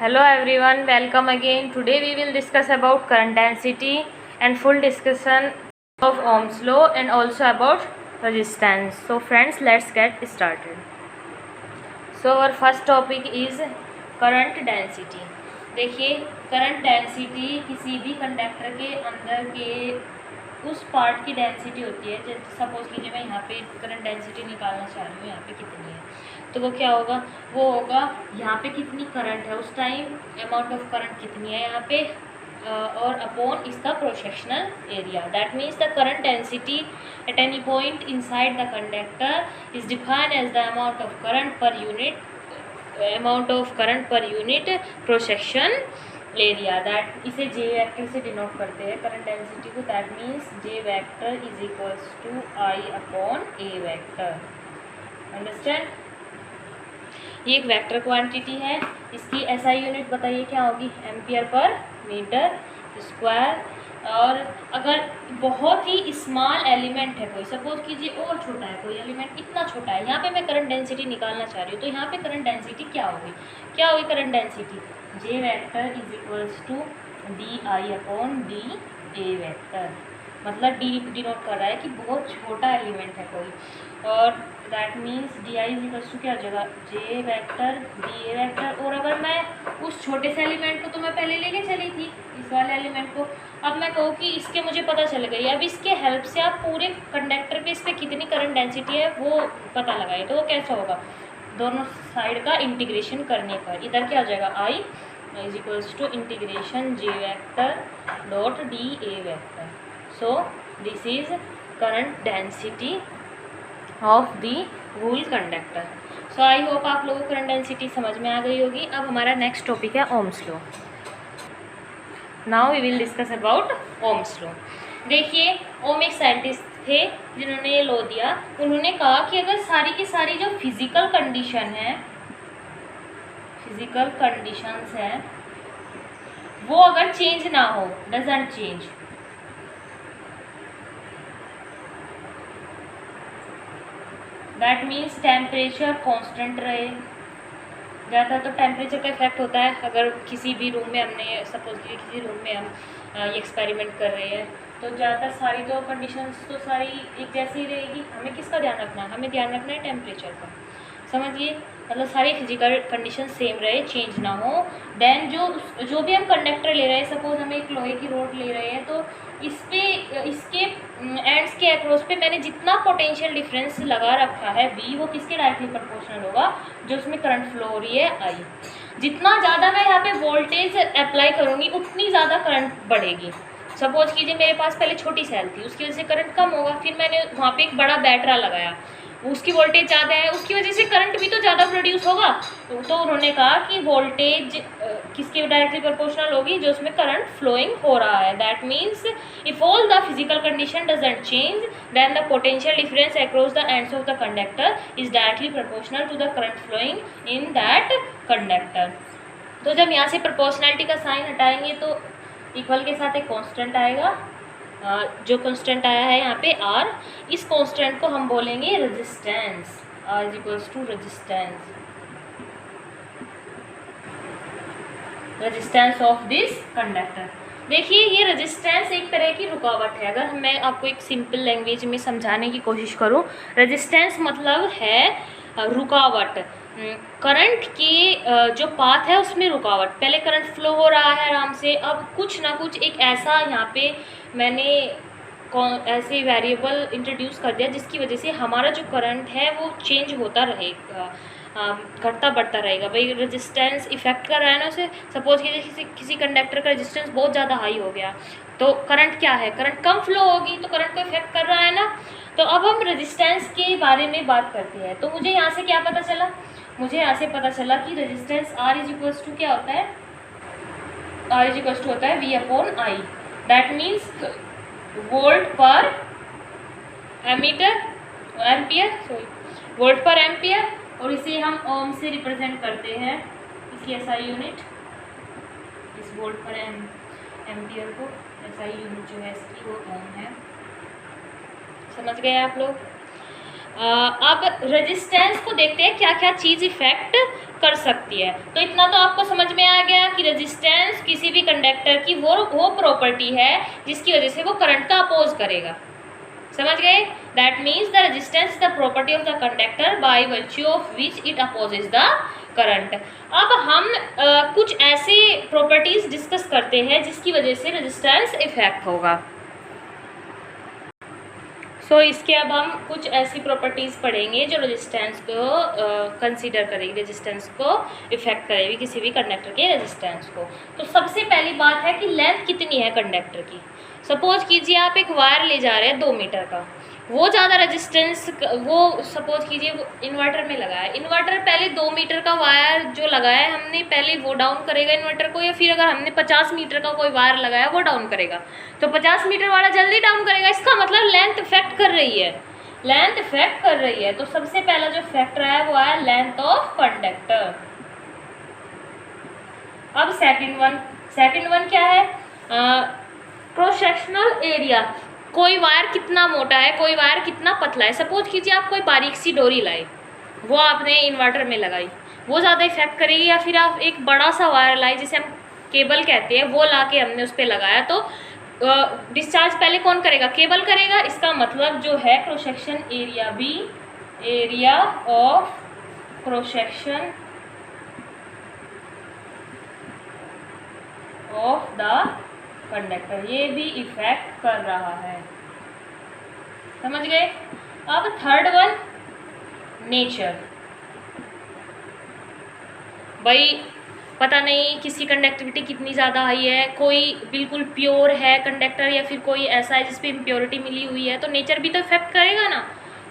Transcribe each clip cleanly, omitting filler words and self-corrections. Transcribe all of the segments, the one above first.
Hello everyone, welcome again. Today we will discuss about current density and full discussion of Ohm's law and also about resistance. So friends, let's get started. So our first topic is current density. देखिए current density किसी भी conductor के अंदर के उस part की density होती है। जैसे सपोज कीजिए मैं यहाँ पे करंट डेंसिटी निकालना चाह रही हूँ, यहाँ पे कितनी है, तो वो क्या होगा, वो होगा यहाँ पे कितनी करंट है उस टाइम, अमाउंट ऑफ करंट कितनी है यहाँ पे, और अपॉन इसका cross sectional area. That means the current density at any point inside the conductor is defined as the amount of current per unit cross section area. That इसे J vector से denote करते हैं current density को। That means J vector is equals to I upon A vector. Understand? ये एक vector quantity है, इसकी SI unit बताइए क्या होगी, एम्पियर पर मीटर स्क्वायर। और अगर बहुत ही स्मॉल एलिमेंट है कोई, सपोज कीजिए और छोटा है कोई एलिमेंट, इतना छोटा है, यहाँ पे मैं करंट डेंसिटी निकालना चाह रही हूँ, तो यहाँ पे करंट डेंसिटी क्या होगी current density, J vector is equals to d I upon d A vector. मतलब डी डिनोट कर रहा है कि बहुत छोटा एलिमेंट है कोई, और that means d I is equals to क्या हो जाएगा, J vector d A vector. और अगर मैं उस छोटे से एलिमेंट को तो मैं पहले लेके चली थी, इस वाले एलिमेंट को, अब मैं कहूँ कि इसके मुझे पता चल गई, अब इसके हेल्प से आप पूरे कंडक्टर पे इस पर कितनी करंट डेंसिटी है वो पता लगाए। तो वो कैसा होगा, दोनों साइड का इंटीग्रेशन करने पर इधर क्या हो जाएगा, I is equals to integration J vector dot D A vector. So this is current density of the whole conductor. So I hope आप लोगों को करंट डेंसिटी समझ में आ गई होगी। अब हमारा नेक्स्ट टॉपिक है Ohm's law. Now we will discuss about Ohm's law. देखिए ओम एक साइंटिस्ट थे जिन्होंने ये लॉ दिया। उन्होंने कहा कि अगर सारी की सारी जो फिजिकल कंडीशंस हैं वो अगर चेंज ना हो, doesn't change, that means temperature constant रहे। ज़्यादातर तो टेम्परेचर का इफेक्ट होता है। अगर किसी भी रूम में हमने सपोज कि किसी रूम में हम ये एक्सपेरिमेंट कर रहे हैं, तो ज़्यादातर सारी तो कंडीशंस तो सारी एक जैसी ही रहेगी। हमें किसका ध्यान रखना है, हमें ध्यान रखना है टेम्परेचर का। समझिए, मतलब सारी फिजिकल कंडीशन सेम रहे, चेंज ना हो। देन जो भी हम कंडक्टर ले रहे हैं, सपोज हम एक लोहे की रोड ले रहे हैं, तो इसके एंड्स के अक्रॉस पे मैंने जितना पोटेंशियल डिफरेंस लगा रखा है V, वो किसके डायरेक्टली प्रोपोर्शनल होगा, जो उसमें करंट फ्लो हो रही है I। जितना ज़्यादा मैं यहाँ पे वोल्टेज अप्लाई करूँगी उतनी ज़्यादा करंट बढ़ेगी। सपोज कीजिए मेरे पास पहले छोटी सेल थी, उसकी वजह से करंट कम होगा, फिर मैंने वहाँ पे एक बड़ा बैटरा लगाया, उसकी वोल्टेज ज़्यादा है, उसकी वजह से करंट भी तो ज़्यादा प्रोड्यूस होगा। तो उन्होंने कहा कि वोल्टेज किसके डायरेक्टली प्रोपोर्शनल होगी, जो उसमें करंट फ्लोइंग हो रहा है। That means if all the physical condition doesn't change, then the potential difference across the ends of the conductor is directly proportional to the current flowing in that conductor. तो जब यहाँ से proportionality का sign हटाएंगे तो equal के साथ एक कॉन्स्टेंट आएगा, जो कांस्टेंट आया है यहाँ पे R। इस कांस्टेंट को हम बोलेंगे resistance, R is equals to resistance of this conductor. देखिए ये रेजिस्टेंस एक तरह की रुकावट है। अगर मैं आपको एक सिंपल लैंग्वेज में समझाने की कोशिश करूँ, रेजिस्टेंस मतलब है रुकावट, करंट की जो पाथ है उसमें रुकावट। पहले करंट फ्लो हो रहा है आराम से, अब कुछ ना कुछ एक ऐसा यहाँ पे मैंने ऐसे वेरिएबल इंट्रोड्यूस कर दिया जिसकी वजह से हमारा जो करंट है वो चेंज होता रहेगा, घटता बढ़ता रहेगा। भाई रेजिस्टेंस इफेक्ट कर रहा है ना उसे। सपोज कीजिए किसी कंडक्टर का रेजिस्टेंस बहुत ज़्यादा हाई हो गया, तो करंट क्या है, करंट कम फ्लो होगी, तो करंट को इफेक्ट कर रहा है ना। तो अब हम रेजिस्टेंस के बारे में बात करते हैं। तो मुझे यहाँ से क्या पता चला, मुझे यहाँ से पता चला कि resistance R is equals to क्या होता है, R इज इक्वल्स टू होता है V upon I। That means volt पर वोल्ट पर एम्पियर, और इसे हम ओम से रिप्रेजेंट करते हैं, इसकी SI यूनिट, इस वोल्ट पर एम्पियर को SI यूनिट जो है इसकी वो ओम है। समझ गए आप लोग? अब रेजिस्टेंस को देखते हैं क्या क्या चीज़ इफेक्ट कर सकती है। तो इतना तो आपको समझ में आ गया कि रेजिस्टेंस किसी भी कंडक्टर की वो प्रॉपर्टी है जिसकी वजह से वो करंट का अपोज करेगा। समझ गए? That means the resistance is the property of the conductor by virtue of which it opposes the current. अब हम कुछ ऐसे प्रॉपर्टीज डिस्कस करते हैं जिसकी वजह से रेजिस्टेंस इफेक्ट होगा। सो इसके अब हम कुछ ऐसी प्रॉपर्टीज़ पढ़ेंगे जो रेजिस्टेंस को कंसीडर करेगी, रेजिस्टेंस को इफेक्ट करेगी, किसी भी कंडक्टर के रेजिस्टेंस को। तो सबसे पहली बात है कि लेंथ कितनी है कंडक्टर की। सपोज कीजिए आप एक वायर ले जा रहे हैं 2 मीटर का, वो ज़्यादा रेजिस्टेंस, वो सपोज कीजिए वो इन्वर्टर में लगा है। इन्वर्टर पहले 2 मीटर का वायर जो लगाया है हमने, पहले वो डाउन करेगा इन्वर्टर को, या फिर अगर हमने 50 मीटर का कोई वायर लगाया वो डाउन करेगा। तो 50 मीटर वाला जल्दी डाउन करेगा, इसका मतलब लेंथ इफेक्ट कर रही है, लेंथ इफेक्ट कर रही है। तो सबसे पहला जो फैक्टर है वो है लेंथ ऑफ कंडक्टर। अब सेकेंड वन क्या है? Cross sectional area. कोई वायर कितना मोटा है, कोई वायर कितना पतला है। सपोज कीजिए आप कोई बारीक सी डोरी लाए, वो आपने इन्वर्टर में लगाई, वो ज़्यादा इफेक्ट करेगी। या फिर आप एक बड़ा सा वायर लाए जिसे हम केबल कहते हैं, वो ला के हमने उस पर लगाया, तो डिस्चार्ज पहले कौन करेगा? केबल करेगा। इसका मतलब जो है क्रॉस सेक्शन एरिया भी, area of cross section of the conductor, ये भी इफेक्ट कर रहा है। समझ गए? अब थर्ड वन नेचर। भाई पता नहीं किसी कंडक्टिविटी कितनी ज़्यादा हाई है, कोई बिल्कुल प्योर है कंडक्टर, या फिर कोई ऐसा है जिसपे इम्प्योरिटी मिली हुई है, तो नेचर भी तो इफेक्ट करेगा ना।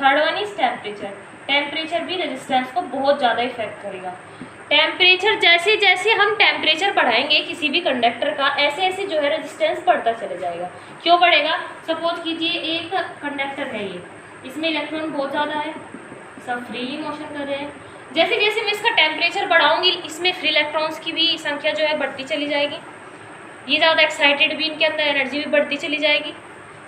Third one is temperature. Temperature भी रेजिस्टेंस को बहुत ज़्यादा इफेक्ट करेगा। टेम्परेचर, जैसे जैसे हम टेम्परेचर बढ़ाएंगे किसी भी कंडक्टर का, ऐसे ऐसे जो है रेजिस्टेंस बढ़ता चले जाएगा। क्यों बढ़ेगा? सपोज कीजिए एक कंडक्टर है ये, इसमें इलेक्ट्रॉन बहुत ज़्यादा है, सब फ्रीली मोशन कर रहे हैं। जैसे जैसे मैं इसका टेम्परेचर बढ़ाऊंगी, इसमें फ्री इलेक्ट्रॉन्स की भी संख्या जो है बढ़ती चली जाएगी, ये ज़्यादा एक्साइटेड भी, इनके अंदर एनर्जी भी बढ़ती चली जाएगी।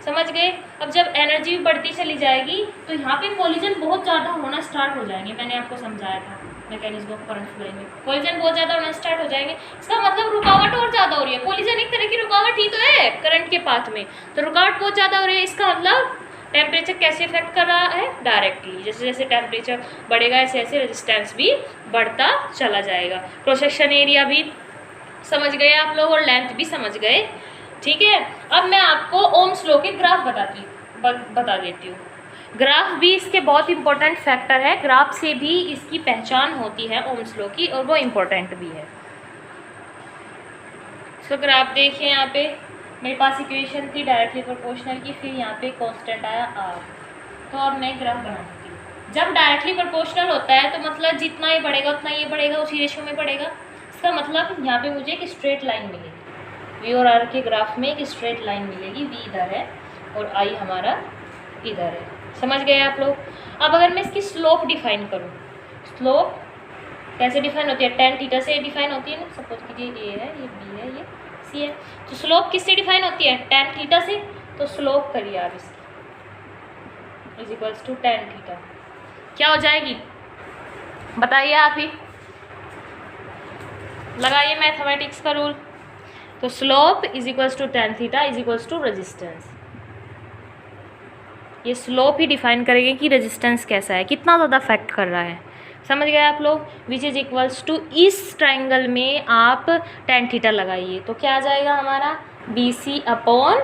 समझ गए? अब जब एनर्जी भी बढ़ती चली जाएगी तो यहाँ पे कोलिजन बहुत ज़्यादा होना स्टार्ट हो जाएंगे। मैंने आपको समझाया था मैकेनिज्म ऑफ करंट फ्लो में, कोलिजन बहुत ज़्यादा होना स्टार्ट हो जाएंगे। इसका मतलब रुकावट और ज़्यादा हो रही है। कोलिजन एक तरह की रुकावट ही तो है करंट के पाथ में, तो रुकावट बहुत ज़्यादा हो रही है। इसका मतलब टेम्परेचर कैसे इफेक्ट कर रहा है? डायरेक्टली। जैसे जैसे टेम्परेचर बढ़ेगा ऐसे ऐसे रेजिस्टेंस भी बढ़ता चला जाएगा। क्रॉस सेक्शन एरिया भी समझ गए आप लोग, और लेंथ भी समझ गए। ठीक है, अब मैं आपको ओम्स लॉ के ग्राफ बता देती हूँ। ग्राफ भी इसके बहुत इंपॉर्टेंट फैक्टर है, ग्राफ से भी इसकी पहचान होती है ओम्स लॉ की, और वो इम्पोर्टेंट भी है। सो ग्राफ देखिए, यहाँ पे मेरे पास इक्वेशन थी डायरेक्टली प्रोपोर्शनल की, फिर यहाँ पे कांस्टेंट आया आर। तो अब मैं ग्राफ बनाती हूँ। जब डायरेक्टली प्रोपोर्शनल होता है तो मतलब जितना ये बढ़ेगा उतना ये बढ़ेगा, उसी रेशो में बढ़ेगा। इसका मतलब यहाँ पे मुझे एक स्ट्रेट लाइन मिलेगी, वी और आर के ग्राफ में एक स्ट्रेट लाइन मिलेगी। वी इधर है और आई हमारा इधर है। समझ गए आप लोग? अब अगर मैं इसकी स्लोप डिफाइन करूँ, स्लोप कैसे डिफाइन होती है? टेन थीटा से डिफाइन होती है ना। सपोज कीजिए ए है, ये बी है, ये सी है, तो स्लोप किससे डिफाइन होती है? टेन थीटा से। तो स्लोप करिए आप इसकी, is equals to tan theta. क्या हो जाएगी बताइए आप ही, लगाइए मैथमेटिक्स का रूल। तो slope is equals to tan theta is equals to resistance. ये स्लोप ही डिफाइन करेंगे कि रेजिस्टेंस कैसा है, कितना ज़्यादा अफेक्ट कर रहा है। समझ गए आप लोग? विच इज इक्वल्स टू, इस ट्राइंगल में आप टेन थीटा लगाइए तो क्या आ जाएगा हमारा? B C upon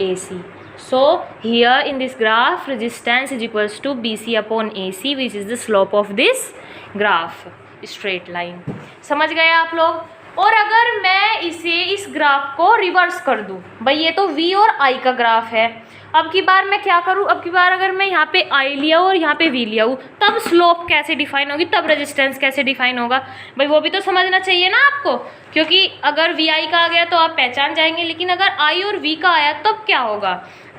A C. So here in this graph resistance is equals to B C upon A C, which is the slope of this graph, straight line. समझ गए आप लोग? और अगर मैं इस ग्राफ को रिवर्स कर दूं, भाई ये तो V और I का ग्राफ है, अब की बार मैं क्या करूं? अब की बार अगर मैं यहाँ पे I लिया और यहाँ पे V लिया हूँ, तब स्लोप कैसे डिफाइन होगी, तब रेजिस्टेंस कैसे डिफाइन होगा? भाई वो भी तो समझना चाहिए ना आपको, क्योंकि अगर VI का आ गया तो आप पहचान जाएंगे, लेकिन अगर I और V का आया तब क्या होगा?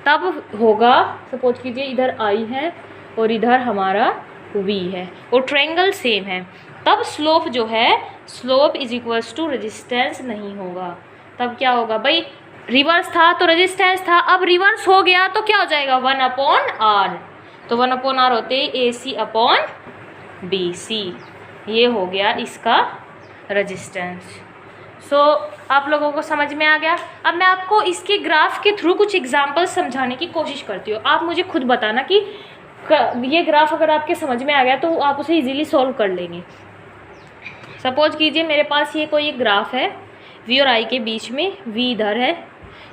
तब होगा, सपोज कीजिए इधर I है और इधर हमारा V है और ट्रायंगल सेम है, तब स्लोप जो है, slope is equals to resistance नहीं होगा। तब क्या होगा? भाई रिवर्स था तो रेजिस्टेंस था, अब रिवर्स हो गया तो क्या हो जाएगा? 1/r। तो 1/r होते हैं AC/BC। ये हो गया इसका रेजिस्टेंस। सो आप लोगों को समझ में आ गया। अब मैं आपको इसके ग्राफ के थ्रू कुछ एग्जांपल्स समझाने की कोशिश करती हूँ। आप मुझे खुद बताना कि ये ग्राफ अगर आपके समझ में आ गया तो आप उसे इजीली सॉल्व कर लेंगे। सपोज कीजिए मेरे पास ये कोई एक ग्राफ है, V और I के बीच में, V इधर है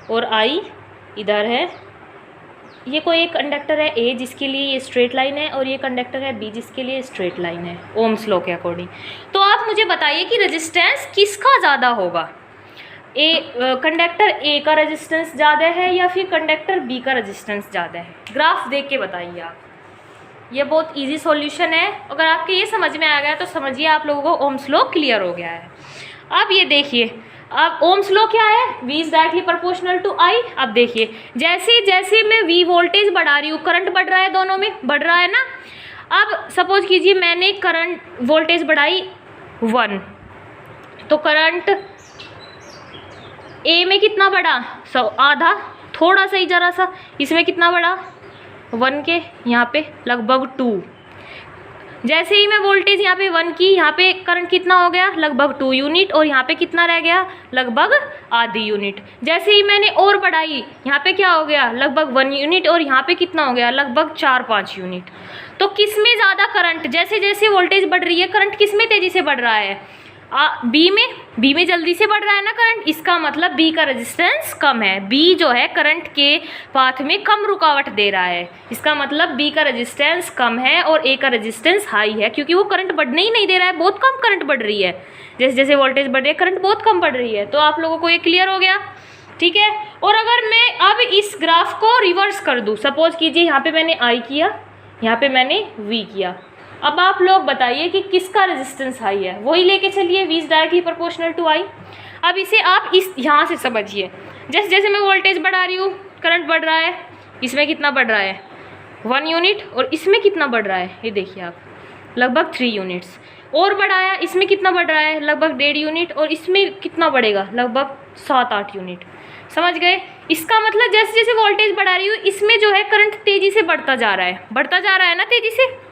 और I इधर है। ये कोई एक कंडक्टर है A जिसके लिए ये स्ट्रेट लाइन है, और ये कंडक्टर है B जिसके लिए स्ट्रेट लाइन है ओम्स लॉ के अकॉर्डिंग। तो आप मुझे बताइए कि रेजिस्टेंस किसका ज़्यादा होगा, कंडक्टर A का रेजिस्टेंस ज़्यादा है या फिर कंडक्टर B का रेजिस्टेंस ज़्यादा है। ग्राफ देख के बताइए आप। ये बहुत इजी सॉल्यूशन है। अगर आपके ये समझ में आ गया तो समझिए आप लोगों को ओम्स लॉ क्लियर हो गया है। अब ये देखिए, अब ओम्स लॉ क्या है, V is directly proportional to I। अब देखिए जैसे जैसे मैं V वोल्टेज बढ़ा रही हूँ, करंट बढ़ रहा है, दोनों में बढ़ रहा है ना। अब सपोज कीजिए मैंने करंट वोल्टेज बढ़ाई 1, तो करंट A में कितना बढ़ा, आधा, थोड़ा सा ही जरा सा। इसमें कितना बढ़ा, 1 के यहाँ पे लगभग 2। जैसे ही मैं वोल्टेज यहाँ पे 1 की, यहाँ पे करंट कितना हो गया, लगभग 2 यूनिट, और यहाँ पे कितना रह गया, लगभग आधी यूनिट। जैसे ही मैंने और बढ़ाई, यहाँ पे क्या हो गया, लगभग 1 यूनिट, और यहाँ पे कितना हो गया, लगभग 4-5 यूनिट। तो किस में ज़्यादा करंट, जैसे जैसे वोल्टेज बढ़ रही है करंट किस में तेज़ी से बढ़ रहा है, बी में जल्दी से बढ़ रहा है ना करंट। इसका मतलब बी का रेजिस्टेंस कम है, बी जो है करंट के पाथ में कम रुकावट दे रहा है। इसका मतलब बी का रेजिस्टेंस कम है और ए का रेजिस्टेंस हाई है, क्योंकि वो करंट बढ़ने ही नहीं दे रहा है, बहुत कम करंट बढ़ रही है। जैसे जैसे वोल्टेज बढ़ रही है करंट बहुत कम बढ़ रही है। तो आप लोगों को ये क्लियर हो गया, ठीक है। और अगर मैं अब इस ग्राफ को रिवर्स कर दूँ, सपोज कीजिए यहाँ पे मैंने आई किया, यहाँ पे मैंने वी किया। अब आप लोग बताइए कि किसका रेजिस्टेंस हाई है, वही लेके चलिए, V is directly proportional to I। अब इसे आप इस यहाँ से समझिए, जैसे जैसे मैं वोल्टेज बढ़ा रही हूँ करंट बढ़ रहा है। इसमें कितना बढ़ रहा है, 1 यूनिट, और इसमें कितना बढ़ रहा है, ये देखिए आप, लगभग 3 यूनिट्स। और बढ़ाया, इसमें कितना बढ़ रहा है, लगभग 1.5 यूनिट, और इसमें कितना बढ़ेगा, लगभग 7-8 यूनिट। समझ गए। इसका मतलब जैसे जैसे वोल्टेज बढ़ा रही हूँ इसमें जो है करंट तेज़ी से बढ़ता जा रहा है ना तेज़ी से।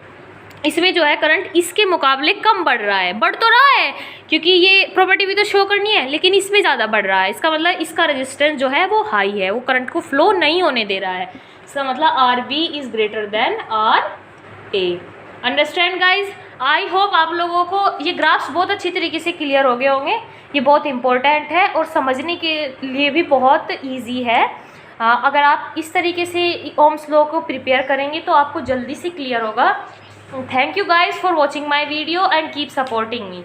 इसमें जो है करंट इसके मुकाबले कम बढ़ रहा है, बढ़ तो रहा है क्योंकि ये प्रॉपर्टी भी तो शो करनी है, लेकिन इसमें ज़्यादा बढ़ रहा है। इसका मतलब इसका रेजिस्टेंस जो है वो हाई है, वो करंट को फ्लो नहीं होने दे रहा है। इसका मतलब RB is greater than RA। Understand guys. I hope आप लोगों को ये ग्राफ्स बहुत अच्छी तरीके से क्लियर हो गए होंगे। ये बहुत इंपॉर्टेंट है और समझने के लिए भी बहुत ईजी है। अगर आप इस तरीके से ओम्स लॉ को प्रिपेयर करेंगे तो आपको जल्दी से क्लियर होगा। Thank you guys for watching my video and keep supporting me.